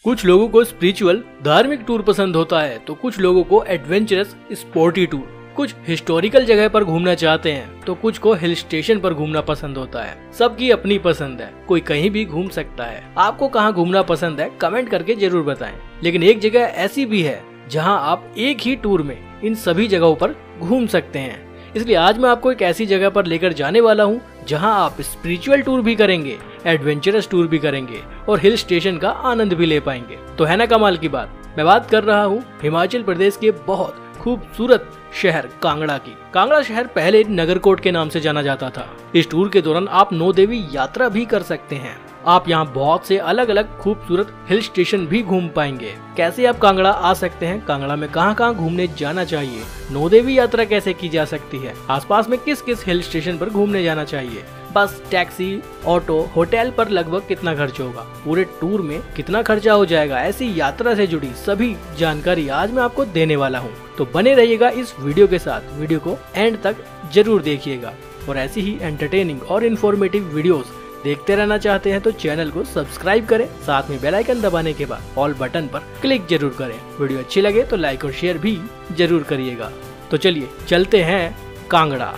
कुछ लोगों को स्पिरिचुअल धार्मिक टूर पसंद होता है तो कुछ लोगों को एडवेंचरस स्पोर्टी टूर, कुछ हिस्टोरिकल जगह पर घूमना चाहते हैं तो कुछ को हिल स्टेशन पर घूमना पसंद होता है। सबकी अपनी पसंद है, कोई कहीं भी घूम सकता है। आपको कहाँ घूमना पसंद है कमेंट करके जरूर बताएं। लेकिन एक जगह ऐसी भी है जहाँ आप एक ही टूर में इन सभी जगहों पर घूम सकते हैं। इसलिए आज मैं आपको एक ऐसी जगह पर लेकर जाने वाला हूँ जहाँ आप स्पिरिचुअल टूर भी करेंगे, एडवेंचरस टूर भी करेंगे और हिल स्टेशन का आनंद भी ले पाएंगे। तो है ना कमाल की बात। मैं बात कर रहा हूँ हिमाचल प्रदेश के बहुत खूबसूरत शहर कांगड़ा की। कांगड़ा शहर पहले नगरकोट के नाम से जाना जाता था। इस टूर के दौरान आप 9 देवी यात्रा भी कर सकते हैं। आप यहाँ बहुत से अलग अलग खूबसूरत हिल स्टेशन भी घूम पाएंगे। कैसे आप कांगड़ा आ सकते हैं, कांगड़ा में कहाँ कहाँ घूमने जाना चाहिए, 9 देवी यात्रा कैसे की जा सकती है, आसपास में किस किस हिल स्टेशन पर घूमने जाना चाहिए, बस, टैक्सी, ऑटो, होटल पर लगभग कितना खर्च होगा, पूरे टूर में कितना खर्चा हो जाएगा, ऐसी यात्रा से जुड़ी सभी जानकारी आज मैं आपको देने वाला हूँ। तो बने रहिएगा इस वीडियो के साथ, वीडियो को एंड तक जरूर देखिएगा। और ऐसी ही एंटरटेनिंग और इन्फॉर्मेटिव वीडियोस देखते रहना चाहते हैं तो चैनल को सब्सक्राइब करें, साथ में बेल आइकन दबाने के बाद ऑल बटन पर क्लिक जरूर करें। वीडियो अच्छी लगे तो लाइक और शेयर भी जरूर करिएगा। तो चलिए चलते हैं कांगड़ा।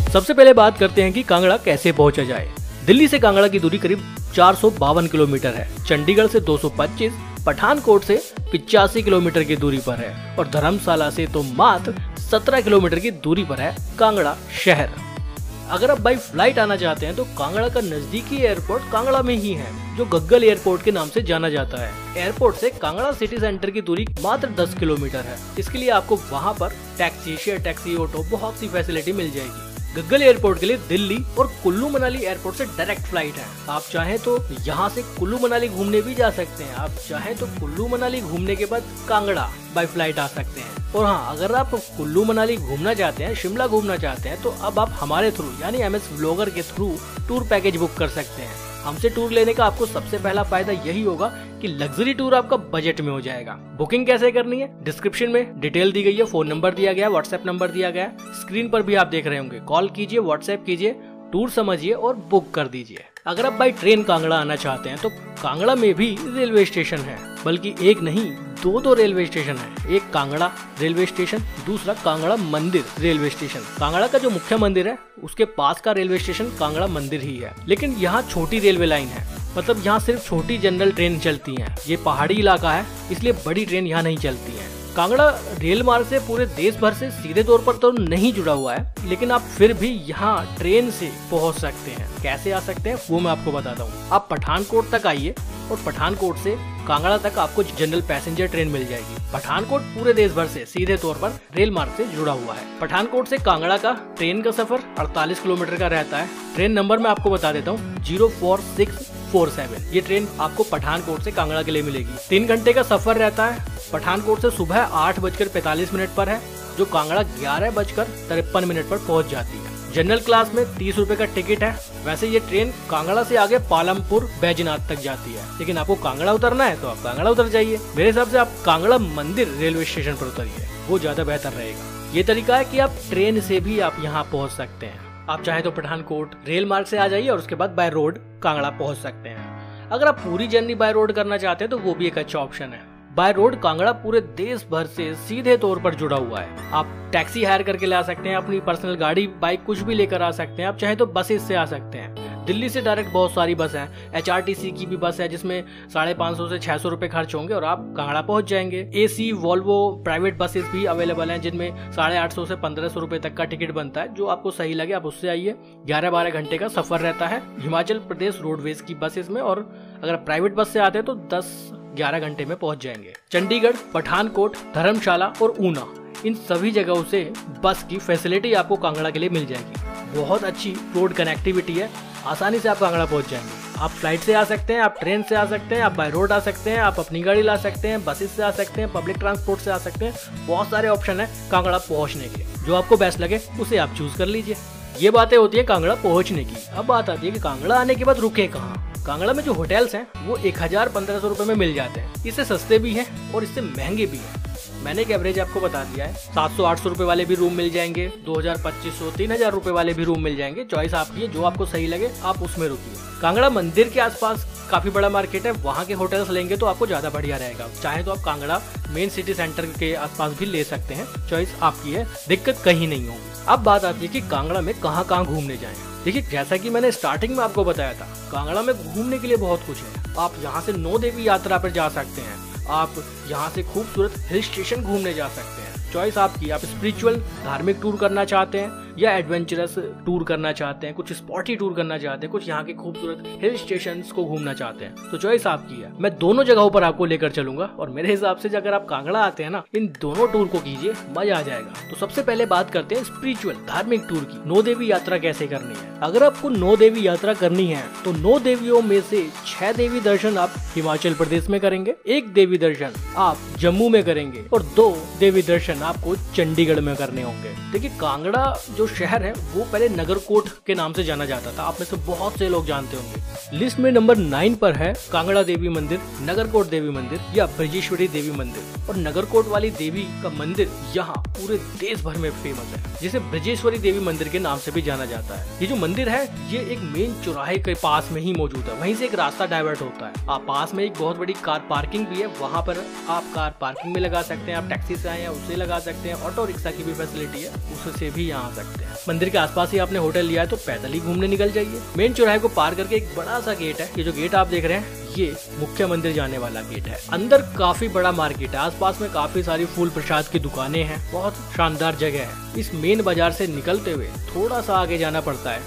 सबसे पहले बात करते हैं कि कांगड़ा कैसे पहुंचा जाए। दिल्ली से कांगड़ा की दूरी करीब 452 किलोमीटर है। चंडीगढ़ से 225, पठानकोट से 85 किलोमीटर की दूरी पर है और धर्मशाला से तो मात्र 17 किलोमीटर की दूरी पर है कांगड़ा शहर। अगर आप बाई फ्लाइट आना चाहते हैं तो कांगड़ा का नजदीकी एयरपोर्ट कांगड़ा में ही है, जो गग्गल एयरपोर्ट के नाम से जाना जाता है। एयरपोर्ट से कांगड़ा सिटी सेंटर की दूरी मात्र 10 किलोमीटर है। इसके लिए आपको वहाँ पर टैक्सी, शेयर टैक्सी, ऑटो, बहुत सी फैसिलिटी मिल जाएगी। गग्गल एयरपोर्ट के लिए दिल्ली और कुल्लू मनाली एयरपोर्ट से डायरेक्ट फ्लाइट है। आप चाहें तो यहाँ से कुल्लू मनाली घूमने भी जा सकते हैं। आप चाहें तो कुल्लू मनाली घूमने के बाद कांगड़ा बाय फ्लाइट आ सकते हैं। और हाँ, अगर आप कुल्लू मनाली घूमना चाहते हैं, शिमला घूमना चाहते हैं तो अब आप हमारे थ्रू यानी MS व्लॉगर के थ्रू टूर पैकेज बुक कर सकते हैं। हमसे टूर लेने का आपको सबसे पहला फायदा यही होगा कि लग्जरी टूर आपका बजट में हो जाएगा। बुकिंग कैसे करनी है, डिस्क्रिप्शन में डिटेल दी गई है, फोन नंबर दिया गया है, व्हाट्सएप नंबर दिया गया है, स्क्रीन पर भी आप देख रहे होंगे। कॉल कीजिए, व्हाट्सएप कीजिए, टूर समझिए और बुक कर दीजिए। अगर आप बाई ट्रेन कांगड़ा आना चाहते हैं तो कांगड़ा में भी रेलवे स्टेशन है, बल्कि एक नहीं 2 रेलवे स्टेशन है। एक कांगड़ा रेलवे स्टेशन, दूसरा कांगड़ा मंदिर रेलवे स्टेशन। कांगड़ा का जो मुख्य मंदिर है उसके पास का रेलवे स्टेशन कांगड़ा मंदिर ही है। लेकिन यहाँ छोटी रेलवे लाइन है, मतलब यहाँ सिर्फ छोटी जनरल ट्रेन चलती है। ये पहाड़ी इलाका है इसलिए बड़ी ट्रेन यहाँ नहीं चलती है। कांगड़ा रेल मार्ग से पूरे देश भर से सीधे तौर पर तो नहीं जुड़ा हुआ है, लेकिन आप फिर भी यहाँ ट्रेन से पहुँच सकते हैं। कैसे आ सकते हैं वो मैं आपको बताता हूँ। आप पठानकोट तक आइए और पठानकोट से कांगड़ा तक आपको जनरल पैसेंजर ट्रेन मिल जाएगी। पठानकोट पूरे देश भर से सीधे तौर पर रेल मार्ग से जुड़ा हुआ है। पठानकोट से कांगड़ा का ट्रेन का सफर 48 किलोमीटर का रहता है। ट्रेन नंबर मैं आपको बता देता हूँ, 04647। ये ट्रेन आपको पठानकोट से कांगड़ा के लिए मिलेगी। 3 घंटे का सफर रहता है। पठानकोट से सुबह 8:45 पर है, जो कांगड़ा 11:53 पर पहुंच जाती है। जनरल क्लास में 30 रुपए का टिकट है। वैसे ये ट्रेन कांगड़ा से आगे पालमपुर, बैजनाथ तक जाती है, लेकिन आपको कांगड़ा उतरना है तो आप कांगड़ा उतर जाइए। मेरे हिसाब से आप कांगड़ा मंदिर रेलवे स्टेशन पर उतरिए, वो ज्यादा बेहतर रहेगा। ये तरीका है कि आप ट्रेन से भी आप यहाँ पहुँच सकते हैं। आप चाहे तो पठानकोट रेल मार्ग से आ जाइए और उसके बाद बाय रोड कांगड़ा पहुँच सकते हैं। अगर आप पूरी जर्नी बाय रोड करना चाहते हैं तो वो भी एक अच्छा ऑप्शन है। बाय रोड कांगड़ा पूरे देश भर से सीधे तौर पर जुड़ा हुआ है। आप टैक्सी हायर करके ला सकते हैं, अपनी पर्सनल गाड़ी, बाइक कुछ भी लेकर आ सकते हैं। आप चाहे तो बसेस से आ सकते हैं। दिल्ली से डायरेक्ट बहुत सारी बस हैं। HRTC की भी बस है जिसमें 550 से 600 रुपए खर्च होंगे और आप कांगड़ा पहुंच जाएंगे। AC, वॉल्वो प्राइवेट बसेस भी अवेलेबल हैं जिनमें 850 से 1500 रुपए तक का टिकट बनता है। जो आपको सही लगे आप उससे आइए। 11-12 घंटे का सफर रहता है हिमाचल प्रदेश रोडवेज की बसेस में, और अगर प्राइवेट बस से आते हैं तो 10-11 घंटे में पहुंच जाएंगे। चंडीगढ़, पठानकोट, धर्मशाला और ऊना, इन सभी जगहों से बस की फैसिलिटी आपको कांगड़ा के लिए मिल जाएगी। बहुत अच्छी रोड कनेक्टिविटी है, आसानी से आप कांगड़ा पहुंच जाएंगे। आप फ्लाइट से आ सकते हैं, आप ट्रेन से आ सकते हैं, आप बाय रोड आ सकते हैं, आप अपनी गाड़ी ला सकते हैं, बसेस से आ सकते हैं, पब्लिक ट्रांसपोर्ट से आ सकते हैं। बहुत सारे ऑप्शन है कांगड़ा पहुंचने के, जो आपको बेस्ट लगे उसे आप चूज कर लीजिए। ये बातें होती है कांगड़ा पहुंचने की। अब बात आती है कि कांगड़ा आने के बाद रुके कहाँ। कांगड़ा में जो होटल्स हैं वो 1000-1500 रुपए में मिल जाते हैं। इससे सस्ते भी हैं और इससे महंगे भी हैं। मैंने एक एवरेज आपको बता दिया है। 700-800 रुपए वाले भी रूम मिल जाएंगे, 2000-2500-3000 रुपए वाले भी रूम मिल जाएंगे। चॉइस आपकी है, जो आपको सही लगे आप उसमें रुकिए। कांगड़ा मंदिर के आसपास काफी बड़ा मार्केट है, वहाँ के होटल्स लेंगे तो आपको ज्यादा बढ़िया रहेगा। चाहे तो आप कांगड़ा मेन सिटी सेंटर के आसपास भी ले सकते हैं, चॉइस आपकी है, दिक्कत कहीं नहीं होगी। अब बात आती है कि कांगड़ा में कहाँ कहाँ घूमने जाएं। देखिए, जैसा कि मैंने स्टार्टिंग में आपको बताया था, कांगड़ा में घूमने के लिए बहुत कुछ है। आप यहाँ से 9 देवी यात्रा पर जा सकते हैं, आप यहाँ से खूबसूरत हिल स्टेशन घूमने जा सकते हैं। चॉइस आपकी, आप स्पिरिचुअल धार्मिक टूर करना चाहते हैं या एडवेंचरस टूर करना चाहते हैं, कुछ स्पॉटी टूर करना चाहते हैं, कुछ यहाँ के खूबसूरत हिल स्टेशंस को घूमना चाहते हैं, तो चॉइस आपकी है। मैं दोनों जगहों पर आपको लेकर चलूंगा और मेरे हिसाब से अगर आप कांगड़ा आते हैं ना, इन दोनों टूर को कीजिए, मजा आ जाएगा। तो सबसे पहले बात करते हैं स्पिरिचुअल धार्मिक टूर की। 9 देवी यात्रा कैसे करनी है। अगर आपको 9 देवी यात्रा करनी है तो 9 देवियों में से 6 देवी दर्शन आप हिमाचल प्रदेश में करेंगे, 1 देवी दर्शन आप जम्मू में करेंगे और 2 देवी दर्शन आपको चंडीगढ़ में करने होंगे। देखिए, कांगड़ा जो शहर है वो पहले नगरकोट के नाम से जाना जाता था, आप में से बहुत से लोग जानते होंगे। लिस्ट में नंबर 9 पर है कांगड़ा देवी मंदिर, नगरकोट देवी मंदिर या ब्रजेश्वरी देवी मंदिर। और नगरकोट वाली देवी का मंदिर यहाँ पूरे देश भर में फेमस है, जिसे ब्रजेश्वरी देवी मंदिर के नाम से भी जाना जाता है। ये जो मंदिर है ये एक मेन चौराहे के पास में ही मौजूद है, वहीं से एक रास्ता डाइवर्ट होता है। आप पास में एक बहुत बड़ी कार पार्किंग भी है, वहाँ पर आप कार पार्किंग में लगा सकते हैं। आप टैक्सी से आए हैं उससे लगा सकते हैं, ऑटो रिक्शा की भी फैसिलिटी है, उससे भी यहाँ आ सकते हैं। मंदिर के आसपास ही आपने होटल लिया है तो पैदल ही घूमने निकल जाइए। मेन चौराहे को पार करके एक बड़ा सा गेट है, ये जो गेट आप देख रहे हैं ये मुख्य मंदिर जाने वाला गेट है। अंदर काफी बड़ा मार्केट है, आसपास में काफी सारी फूल प्रसाद की दुकानें हैं, बहुत शानदार जगह है। इस मेन बाजार से निकलते हुए थोड़ा सा आगे जाना पड़ता है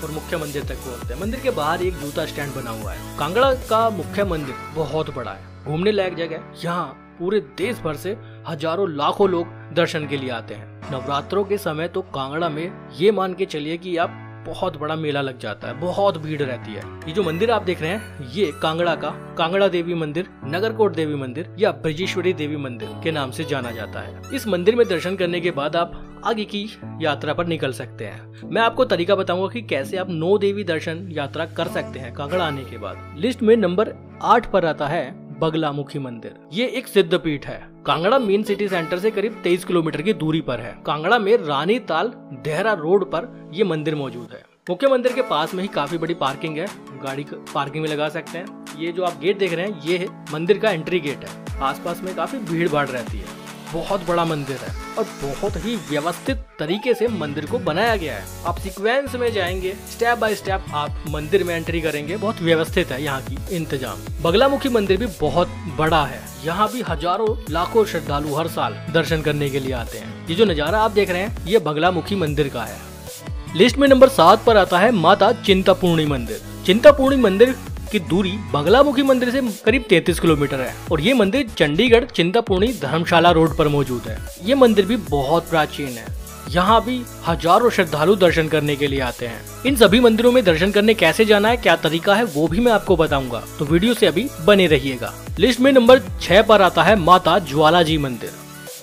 और मुख्य मंदिर तक पहुंचते हैं। मंदिर के बाहर एक जूता स्टैंड बना हुआ है। कांगड़ा का मुख्य मंदिर बहुत बड़ा है, घूमने लायक जगह है। यहाँ पूरे देश भर से हजारों लाखों लोग दर्शन के लिए आते हैं। नवरात्रों के समय तो कांगड़ा में ये मान के चलिए कि आप बहुत बड़ा मेला लग जाता है, बहुत भीड़ रहती है। ये जो मंदिर आप देख रहे हैं ये कांगड़ा का कांगड़ा देवी मंदिर, नगरकोट देवी मंदिर या ब्रजेश्वरी देवी मंदिर के नाम से जाना जाता है। इस मंदिर में दर्शन करने के बाद आप आगे की यात्रा पर निकल सकते हैं। मैं आपको तरीका बताऊंगा कि कैसे आप 9 देवी दर्शन यात्रा कर सकते हैं कांगड़ा आने के बाद। लिस्ट में नंबर 8 पर आता है बगलामुखी मंदिर। ये एक सिद्ध पीठ है, कांगड़ा मेन सिटी सेंटर से करीब 23 किलोमीटर की दूरी पर है। कांगड़ा में रानी ताल देहरा रोड पर ये मंदिर मौजूद है। मुख्य मंदिर के पास में ही काफी बड़ी पार्किंग है, गाड़ी पार्किंग में लगा सकते हैं। ये जो आप गेट देख रहे हैं ये है मंदिर का एंट्री गेट है। आसपास में काफी भीड़ भाड़ रहती है, बहुत बड़ा मंदिर है और बहुत ही व्यवस्थित तरीके से मंदिर को बनाया गया है। आप सीक्वेंस में जाएंगे, स्टेप बाय स्टेप आप मंदिर में एंट्री करेंगे। बहुत व्यवस्थित है यहाँ की इंतजाम। बगलामुखी मंदिर भी बहुत बड़ा है, यहाँ भी हजारों लाखों श्रद्धालु हर साल दर्शन करने के लिए आते हैं। ये जो नजारा आप देख रहे हैं ये बगलामुखी मंदिर का है। लिस्ट में नंबर 7 पर आता है माता चिंतापूर्णी मंदिर। चिंतापूर्णी मंदिर की दूरी बगलामुखी मंदिर से करीब 33 किलोमीटर है और ये मंदिर चंडीगढ़ चिंतापूर्णी धर्मशाला रोड पर मौजूद है। ये मंदिर भी बहुत प्राचीन है, यहाँ भी हजारों श्रद्धालु दर्शन करने के लिए आते हैं। इन सभी मंदिरों में दर्शन करने कैसे जाना है, क्या तरीका है, वो भी मैं आपको बताऊंगा, तो वीडियो से अभी बने रहिएगा। लिस्ट में नंबर 6 पर आता है माता ज्वालाजी मंदिर,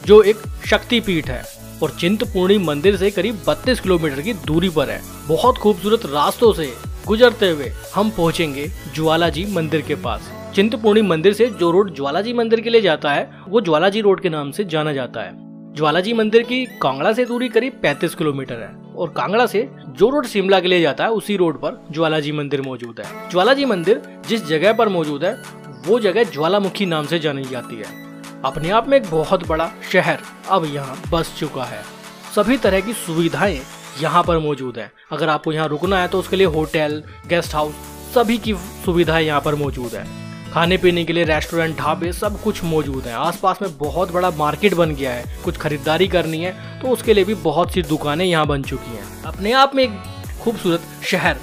जो एक शक्ति पीठ है और चिंतपूर्णी मंदिर से करीब 32 किलोमीटर की दूरी पर है। बहुत खूबसूरत रास्तों से गुजरते हुए हम पहुंचेंगे ज्वालाजी मंदिर के पास। चिंतपूर्णी मंदिर से जो रोड ज्वालाजी मंदिर के लिए जाता है वो ज्वालाजी रोड के नाम से जाना जाता है। ज्वालाजी मंदिर की कांगड़ा से दूरी करीब 35 किलोमीटर है और कांगड़ा से जो रोड शिमला के लिए जाता है उसी रोड पर ज्वालाजी मंदिर मौजूद है। ज्वालाजी मंदिर जिस जगह पर मौजूद है वो जगह ज्वालामुखी नाम से जानी जाती है। अपने आप में एक बहुत बड़ा शहर अब यहाँ बस चुका है। सभी तरह की सुविधाएं यहाँ पर मौजूद है। अगर आपको यहाँ रुकना है तो उसके लिए होटल, गेस्ट हाउस, सभी की सुविधाएं यहाँ पर मौजूद है। खाने पीने के लिए रेस्टोरेंट, ढाबे सब कुछ मौजूद है। आसपास में बहुत बड़ा मार्केट बन गया है। कुछ खरीदारी करनी है तो उसके लिए भी बहुत सी दुकानें यहाँ बन चुकी हैं। अपने आप में एक खूबसूरत शहर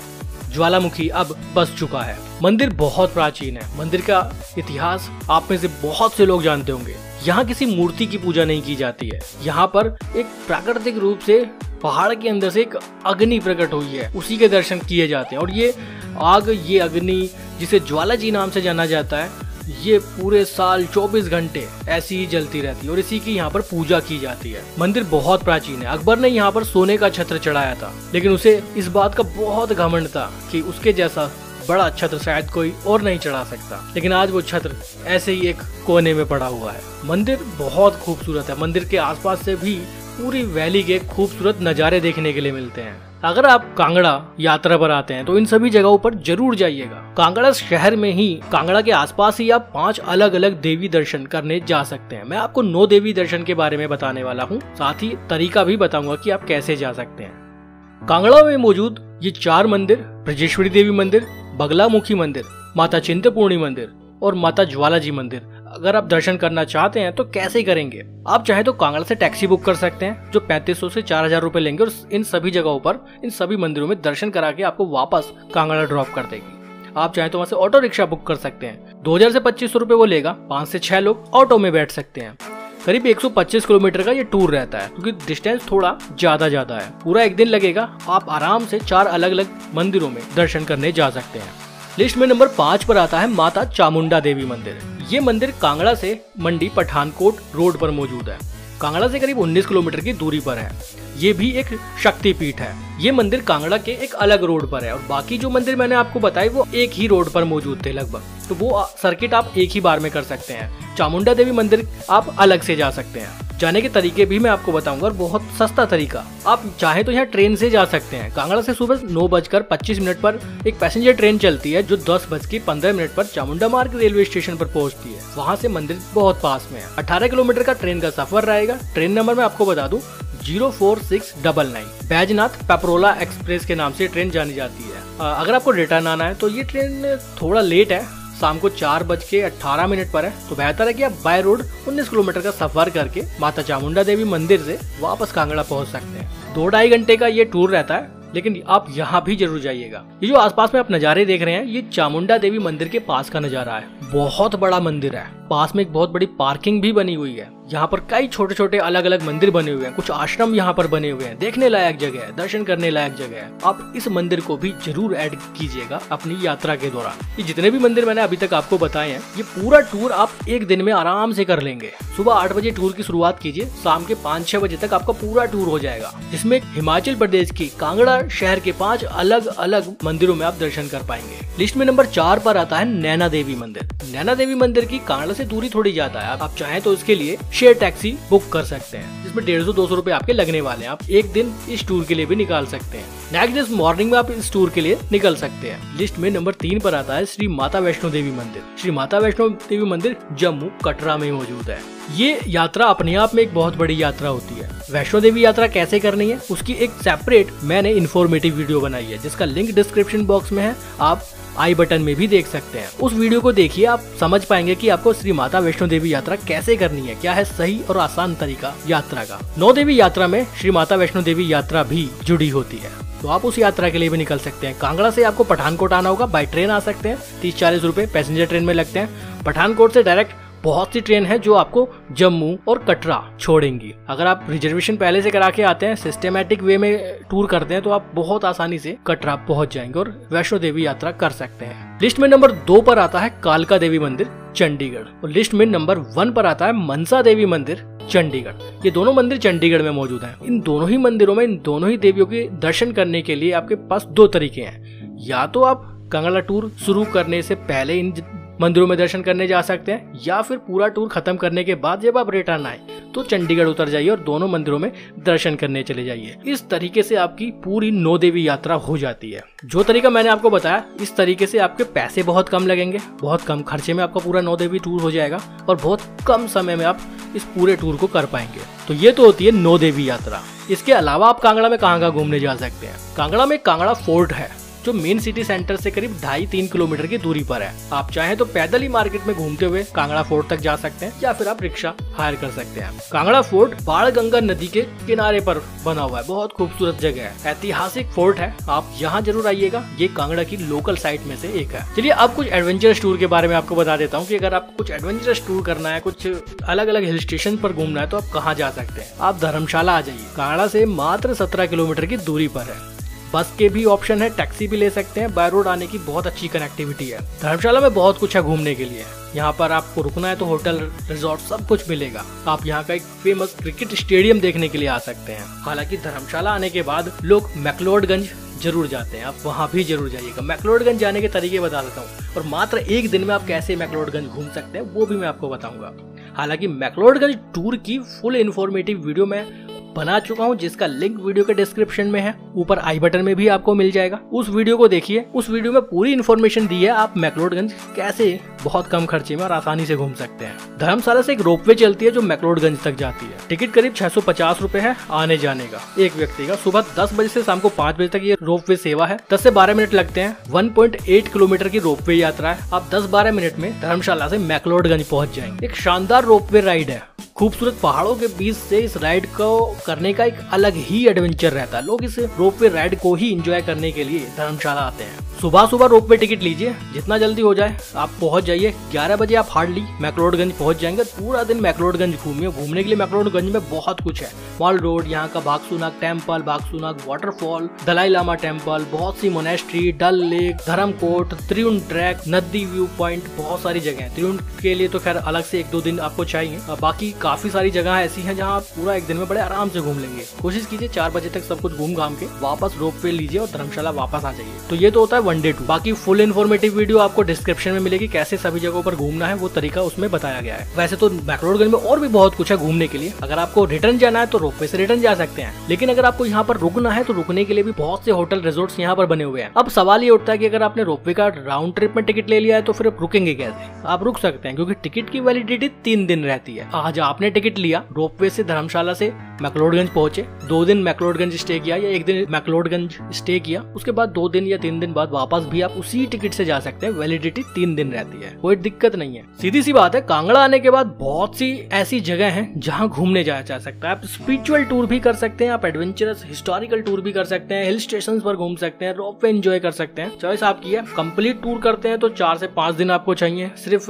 ज्वालामुखी अब बस चुका है। मंदिर बहुत प्राचीन है। मंदिर का इतिहास आप में से बहुत से लोग जानते होंगे। यहाँ किसी मूर्ति की पूजा नहीं की जाती है। यहाँ पर एक प्राकृतिक रूप से पहाड़ के अंदर से एक अग्नि प्रकट हुई है, उसी के दर्शन किए जाते हैं और ये आग, ये अग्नि जिसे ज्वाला जी नाम से जाना जाता है, ये पूरे साल 24 घंटे ऐसी ही जलती रहती है और इसी की यहाँ पर पूजा की जाती है। मंदिर बहुत प्राचीन है। अकबर ने यहाँ पर सोने का छत्र चढ़ाया था, लेकिन उसे इस बात का बहुत घमंड था कि उसके जैसा बड़ा छत्र शायद कोई और नहीं चढ़ा सकता, लेकिन आज वो छत्र ऐसे ही एक कोने में पड़ा हुआ है। मंदिर बहुत खूबसूरत है। मंदिर के आसपास से भी पूरी वैली के खूबसूरत नज़ारे देखने के लिए मिलते हैं। अगर आप कांगड़ा यात्रा पर आते हैं तो इन सभी जगहों पर जरूर जाइएगा। कांगड़ा शहर में ही, कांगड़ा के आसपास ही आप 5 अलग अलग देवी दर्शन करने जा सकते हैं। मैं आपको 9 देवी दर्शन के बारे में बताने वाला हूँ, साथ ही तरीका भी बताऊंगा कि आप कैसे जा सकते हैं। कांगड़ा में मौजूद ये 4 मंदिर, ब्रजेश्वरी देवी मंदिर, बगलामुखी मंदिर, माता चिंतपूर्णी मंदिर और माता ज्वाला जी मंदिर, अगर आप दर्शन करना चाहते हैं तो कैसे करेंगे? आप चाहे तो कांगड़ा से टैक्सी बुक कर सकते हैं जो 3500 से 4000 रुपए लेंगे और इन सभी जगहों पर, इन सभी मंदिरों में दर्शन करा के आपको वापस कांगड़ा ड्रॉप कर देगी। आप चाहे तो वहां से ऑटो रिक्शा बुक कर सकते हैं। 2000 से 2500 रुपए वो लेगा। 5 से 6 लोग ऑटो में बैठ सकते हैं। करीब 125 किलोमीटर का ये टूर रहता है, क्योंकि डिस्टेंस थोड़ा ज्यादा है। पूरा एक दिन लगेगा। आप आराम से 4 अलग अलग मंदिरों में दर्शन करने जा सकते हैं। लिस्ट में नंबर 5 पर आता है माता चामुंडा देवी मंदिर। ये मंदिर कांगड़ा से मंडी पठानकोट रोड पर मौजूद है। कांगड़ा से करीब 19 किलोमीटर की दूरी पर है। ये भी एक शक्ति पीठ है। ये मंदिर कांगड़ा के एक अलग रोड पर है और बाकी जो मंदिर मैंने आपको बताए वो एक ही रोड पर मौजूद थे लगभग, तो वो सर्किट आप एक ही बार में कर सकते हैं। चामुंडा देवी मंदिर आप अलग से जा सकते हैं। जाने के तरीके भी मैं आपको बताऊंगा और बहुत सस्ता तरीका। आप चाहे तो यहाँ ट्रेन से जा सकते हैं। कांगड़ा से सुबह 9:25 पर एक पैसेंजर ट्रेन चलती है जो 10:15 पर चामुंडा मार्ग रेलवे स्टेशन पर पहुंचती है। वहाँ से मंदिर बहुत पास में है। 18 किलोमीटर का ट्रेन का सफर रहेगा। ट्रेन नंबर मैं आपको बता दूं 04699। बैजनाथ पेपरोला एक्सप्रेस के नाम से ट्रेन जानी जाती है। अगर आपको रिटर्न आना है तो ये ट्रेन थोड़ा लेट है, शाम को 4:18 पर है, तो बेहतर है कि आप बाय रोड 19 किलोमीटर का सफर करके माता चामुंडा देवी मंदिर से वापस कांगड़ा पहुंच सकते हैं। 2-2.5 घंटे का ये टूर रहता है, लेकिन आप यहाँ भी जरूर जाइएगा। ये जो आसपास में आप नज़ारे देख रहे हैं, ये चामुंडा देवी मंदिर के पास का नज़ारा है। बहुत बड़ा मंदिर है। पास में एक बहुत बड़ी पार्किंग भी बनी हुई है। यहाँ पर कई छोटे छोटे अलग अलग मंदिर बने हुए हैं। कुछ आश्रम यहाँ पर बने हुए हैं। देखने लायक जगह है, दर्शन करने लायक जगह है। आप इस मंदिर को भी जरूर ऐड कीजिएगा अपनी यात्रा के दौरान। ये जितने भी मंदिर मैंने अभी तक आपको बताए हैं, ये पूरा टूर आप एक दिन में आराम से कर लेंगे। सुबह 8 बजे टूर की शुरुआत कीजिए, शाम के 5-6 बजे तक आपका पूरा टूर हो जाएगा, जिसमें हिमाचल प्रदेश की कांगड़ा शहर के 5 अलग अलग मंदिरों में आप दर्शन कर पाएंगे। लिस्ट में नंबर 4 पर आता है नैना देवी मंदिर। नैना देवी मंदिर की कांगड़ा से दूरी थोड़ी ज्यादा है। आप चाहें तो इसके लिए शेयर टैक्सी बुक कर सकते हैं, जिसमें 150-200 रुपए आपके लगने वाले हैं। आप एक दिन इस टूर के लिए भी निकाल सकते हैं। नेक्स्ट डे मॉर्निंग में आप इस टूर के लिए निकल सकते हैं। लिस्ट में नंबर 3 पर आता है श्री माता वैष्णो देवी मंदिर। श्री माता वैष्णो देवी मंदिर जम्मू कटरा में मौजूद है। ये यात्रा अपने आप में एक बहुत बड़ी यात्रा होती है। वैष्णो देवी यात्रा कैसे करनी है उसकी एक सेपरेट मैंने इन्फॉर्मेटिव वीडियो बनाई है, जिसका लिंक डिस्क्रिप्शन बॉक्स में है। आप आई बटन में भी देख सकते हैं। उस वीडियो को देखिए, आप समझ पाएंगे कि आपको श्री माता वैष्णो देवी यात्रा कैसे करनी है, क्या है सही और आसान तरीका यात्रा का। 9 देवी यात्रा में श्री माता वैष्णो देवी यात्रा भी जुड़ी होती है, तो आप उस यात्रा के लिए भी निकल सकते हैं। कांगड़ा से आपको पठानकोट आना होगा, बाय ट्रेन आ सकते हैं। 30-40 रुपए पैसेंजर ट्रेन में लगते हैं। पठानकोट से डायरेक्ट बहुत सी ट्रेन है जो आपको जम्मू और कटरा छोड़ेंगी। अगर आप रिजर्वेशन पहले से करा के आते हैं, सिस्टेमेटिक वे में टूर करते हैं, तो आप बहुत आसानी से कटरा पहुंच जाएंगे और वैष्णो देवी यात्रा कर सकते हैं। लिस्ट में नंबर 2 पर आता है कालका देवी मंदिर चंडीगढ़ और लिस्ट में नंबर 1 पर आता है मनसा देवी मंदिर चंडीगढ़। ये दोनों मंदिर चंडीगढ़ में मौजूद हैं। इन दोनों ही मंदिरों में इन दोनों ही देवियों के दर्शन करने के लिए आपके पास 2 तरीके हैं। या तो आप कांगड़ा टूर शुरू करने से पहले इन मंदिरों में दर्शन करने जा सकते हैं, या फिर पूरा टूर खत्म करने के बाद जब आप रिटर्न आए तो चंडीगढ़ उतर जाइए और दोनों मंदिरों में दर्शन करने चले जाइए। इस तरीके से आपकी पूरी 9 देवी यात्रा हो जाती है। जो तरीका मैंने आपको बताया, इस तरीके से आपके पैसे बहुत कम लगेंगे। बहुत कम खर्चे में आपका पूरा 9 देवी टूर हो जाएगा और बहुत कम समय में आप इस पूरे टूर को कर पाएंगे। तो ये तो होती है 9 देवी यात्रा। इसके अलावा आप कांगड़ा में कहाँ घूमने जा सकते हैं? कांगड़ा में कांगड़ा फोर्ट है, जो मेन सिटी सेंटर से करीब 2.5-3 किलोमीटर की दूरी पर है। आप चाहें तो पैदल ही मार्केट में घूमते हुए कांगड़ा फोर्ट तक जा सकते हैं, या फिर आप रिक्शा हायर कर सकते हैं। कांगड़ा फोर्ट बाणगंगा नदी के किनारे पर बना हुआ है। बहुत खूबसूरत जगह है, ऐतिहासिक फोर्ट है। आप यहाँ जरूर आइएगा। ये कांगड़ा की लोकल साइट में से एक है। चलिए अब कुछ एडवेंचरस टूर के बारे में आपको बता देता हूँ कि अगर आपको कुछ एडवेंचरस टूर करना है, कुछ अलग अलग हिल स्टेशन पर घूमना है, तो आप कहाँ जा सकते हैं। आप धर्मशाला आ जाइए। कांगड़ा से मात्र 17 किलोमीटर की दूरी पर है। बस के भी ऑप्शन है, टैक्सी भी ले सकते हैं। बाय रोड आने की बहुत अच्छी कनेक्टिविटी है। धर्मशाला में बहुत कुछ है घूमने के लिए। यहाँ पर आपको रुकना है तो होटल, रिजॉर्ट सब कुछ मिलेगा। आप यहाँ का एक फेमस क्रिकेट स्टेडियम देखने के लिए आ सकते हैं। हालांकि धर्मशाला आने के बाद लोग मैक्लोडगंज जरूर जाते हैं, आप वहाँ भी जरूर जाइएगा। मैक्लोडगंज जाने के तरीके बता देता हूँ और मात्र एक दिन में आप कैसे मैक्लोडगंज घूम सकते हैं वो भी मैं आपको बताऊंगा। हालांकि मैक्लोडगंज टूर की फुल इन्फॉर्मेटिव वीडियो मैं बना चुका हूं, जिसका लिंक वीडियो के डिस्क्रिप्शन में है, ऊपर आई बटन में भी आपको मिल जाएगा। उस वीडियो को देखिए। उस वीडियो में पूरी इन्फॉर्मेशन दी है आप मैक्लोडगंज कैसे बहुत कम खर्चे में और आसानी से घूम सकते हैं। धर्मशाला से एक रोपवे चलती है जो मैक्लोडगंज तक जाती है। टिकट करीब 650 रुपए है आने जाने का एक व्यक्ति का। सुबह 10 बजे से शाम को 5 बजे तक ये रोपवे सेवा है। 10 से 12 मिनट लगते हैं। 1.8 किलोमीटर की रोपवे यात्रा है। आप 10-12 मिनट में धर्मशाला से मैक्लोडगंज पहुंच जाएंगे। एक शानदार रोपवे राइड है। खूबसूरत पहाड़ों के बीच से इस राइड को करने का एक अलग ही एडवेंचर रहता है। लोग इस रोपवे राइड को ही एंजॉय करने के लिए धर्मशाला आते हैं। सुबह सुबह रोपवे टिकट लीजिए, जितना जल्दी हो जाए आप पहुंच जाइए। 11 बजे आप हार्डली मैक्लोडगंज पहुंच जाएंगे। पूरा दिन मैक्लोडगंज घूमिए। घूमने के लिए मैक्लोडगंज में बहुत कुछ है। मॉल रोड, यहाँ का Bhagsunag temple, Bhagsunag waterfall, Dalai Lama temple, बहुत सी monastery, Dal lake, Dharamkot, Triund trek, Naddi view point, बहुत सारी जगह है। त्रिउंड के लिए तो खैर अलग से 1-2 दिन आपको चाहिए। बाकी काफी सारी जगह ऐसी हैं जहां आप पूरा एक दिन में बड़े आराम से घूम लेंगे। कोशिश कीजिए 4 बजे तक सब कुछ घूम घाम के वापस रोपवे लीजिए और धर्मशाला वापस आ जाइए। तो ये तो होता है वन डे टूर। बाकी फुल इन्फॉर्मेटिव वीडियो आपको डिस्क्रिप्शन में मिलेगी। कैसे सभी जगहों पर घूमना है वो तरीका उसमें बताया गया है। वैसे तो मैक्लोडगंज में और भी बहुत कुछ है घूमने के लिए। अगर आपको रिटर्न जाना है तो रोपवे से रिटर्न जा सकते हैं, लेकिन अगर आपको यहाँ पर रुकना है तो रुकने के लिए भी बहुत से होटल, रिजॉर्ट्स यहाँ पर बने हुए हैं। अब सवाल ये उठता है कि अगर आपने रोपवे का राउंड ट्रिप में टिकट ले लिया है तो फिर आप रुकेंगे कैसे? आप रुक सकते हैं क्योंकि टिकट की वैलिडिटी 3 दिन रहती है। आज आपने टिकट लिया, रोपवे से धर्मशाला से मैक्लोडगंज पहुंचे, 2 दिन मैक्लोडगंज स्टे किया या 1 दिन मैक्लोडगंज स्टे किया, उसके बाद 2 दिन या 3 दिन बाद वापस भी आप उसी टिकट से जा सकते हैं। वैलिडिटी 3 दिन रहती है, कोई दिक्कत नहीं है। सीधी सी बात है, कांगड़ा आने के बाद बहुत सी ऐसी जगह हैं जहां घूमने जाया जा सकता है। आप स्पिरिचुअल टूर भी कर सकते हैं, आप एडवेंचरस हिस्टोरिकल टूर भी कर सकते हैं, हिल स्टेशन पर घूम सकते हैं, रोपवे एंजॉय कर सकते हैं। चॉइस आपकी है। कंप्लीट टूर करते हैं तो 4 से 5 दिन आपको चाहिए। सिर्फ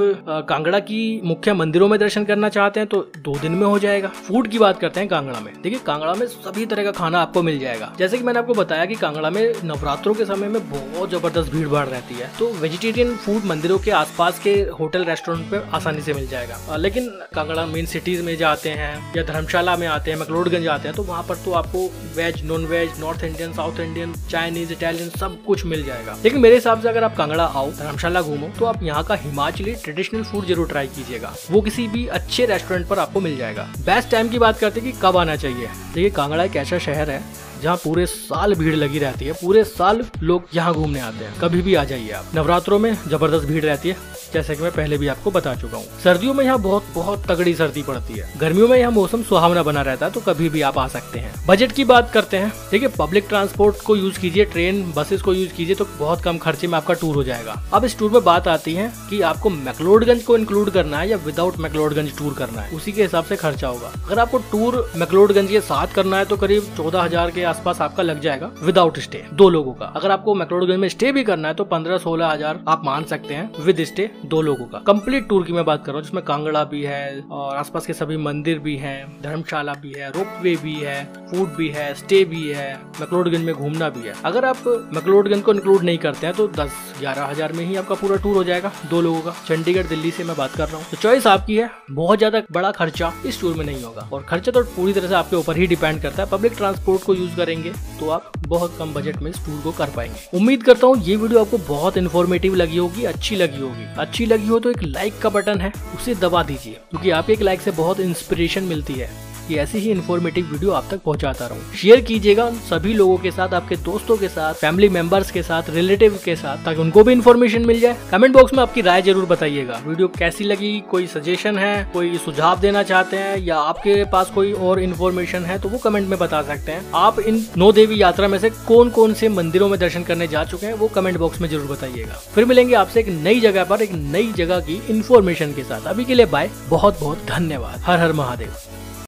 कांगड़ा की मुख्य मंदिरों में दर्शन करना चाहते हैं तो 2 दिन में हो जाएगा। फूड की बात करते हैं कांगड़ा में। देखिए कांगड़ा में सभी तरह का खाना आपको मिल जाएगा। जैसे कि मैंने आपको बताया कि कांगड़ा में नवरात्रों के समय में बहुत जबरदस्त भीड़ भाड़ रहती है, तो वेजिटेरियन फूड मंदिरों के आसपास के होटल, रेस्टोरेंट पे आसानी से मिल जाएगा। लेकिन कांगड़ा मेन सिटीज में जाते हैं या धर्मशाला में आते हैं, मैक्लोडगंज आते हैं, तो वहाँ पर तो आपको veg, non veg, North Indian, South Indian, Chinese, Italian सब कुछ मिल जाएगा। लेकिन मेरे हिसाब से अगर आप कांगड़ा आओ, धर्मशाला घूमो, तो आप यहाँ का हिमाचली ट्रेडिशनल फूड जरूर ट्राई कीजिएगा। वो किसी भी अच्छे रेस्टोरेंट पर आपको मिल जाएगा। बेस्ट टाइम की बात करते हैं कि कब आना चाहिए। देखिए कांगड़ा एक ऐसा शहर है जहाँ पूरे साल भीड़ लगी रहती है। पूरे साल लोग यहाँ घूमने आते हैं। कभी भी आ जाइए आप। नवरात्रों में जबरदस्त भीड़ रहती है, जैसे कि मैं पहले भी आपको बता चुका हूँ। सर्दियों में यहाँ बहुत तगड़ी सर्दी पड़ती है। गर्मियों में यहाँ मौसम सुहावना बना रहता है, तो कभी भी आप आ सकते हैं। बजट की बात करते हैं। देखिए पब्लिक ट्रांसपोर्ट को यूज कीजिए, ट्रेन, बसेस को यूज कीजिए, तो बहुत कम खर्चे में आपका टूर हो जाएगा। अब इस टूर में बात आती है कि आपको मैक्लोडगंज को इंक्लूड करना है या विदाउट मैक्लोडगंज टूर करना है, उसी के हिसाब से खर्चा होगा। अगर आपको टूर मैक्लोडगंज के साथ करना है तो करीब 14,000 के आसपास आपका लग जाएगा विदाउट स्टे, 2 लोगों का। अगर आपको मैक्लोडगंज में स्टे भी करना है तो 15-16 हजार आप मान सकते हैं विद स्टे 2 लोगों का। कंप्लीट टूर की मैं बात कर रहा हूँ, जिसमें कांगड़ा भी है और आसपास के सभी मंदिर भी हैं, धर्मशाला भी है, रोपवे भी है, फूड भी है, स्टे भी है, मैक्लोडगंज में घूमना भी है। अगर आप मैक्लोडगंज को इंक्लूड नहीं करते हैं तो 10-11 हजार में ही आपका पूरा टूर हो जाएगा 2 लोगों का। चंडीगढ़, दिल्ली से मैं बात कर रहा हूँ, तो चॉइस आपकी है। बहुत ज्यादा बड़ा खर्चा इस टूर में नहीं होगा और खर्चा तो पूरी तरह से आपके ऊपर ही डिपेंड करता है। पब्लिक ट्रांसपोर्ट को यूज करेंगे तो आप बहुत कम बजट में इस टूर को कर पाएंगे। उम्मीद करता हूँ ये वीडियो आपको बहुत इन्फॉर्मेटिव लगी होगी, अच्छी लगी होगी। अच्छी लगी हो तो एक लाइक का बटन है उसे दबा दीजिए, क्योंकि आपके एक लाइक से बहुत इंस्पिरेशन मिलती है कि ऐसी ही इन्फॉर्मेटिव वीडियो आप तक पहुंचाता रहूं। शेयर कीजिएगा उन सभी लोगों के साथ, आपके दोस्तों के साथ, फैमिली मेंबर्स के साथ, रिलेटिव के साथ, ताकि उनको भी इन्फॉर्मेशन मिल जाए। कमेंट बॉक्स में आपकी राय जरूर बताइएगा। वीडियो कैसी लगी, कोई सजेशन है, कोई सुझाव देना चाहते हैं या आपके पास कोई और इन्फॉर्मेशन है तो वो कमेंट में बता सकते हैं। आप इन 9 देवी यात्रा में से कौन कौन से मंदिरों में दर्शन करने जा चुके हैं वो कमेंट बॉक्स में जरूर बताइएगा। फिर मिलेंगे आपसे एक नई जगह पर, एक नई जगह की इन्फॉर्मेशन के साथ। अभी के लिए बाय, बहुत बहुत धन्यवाद। हर हर महादेव।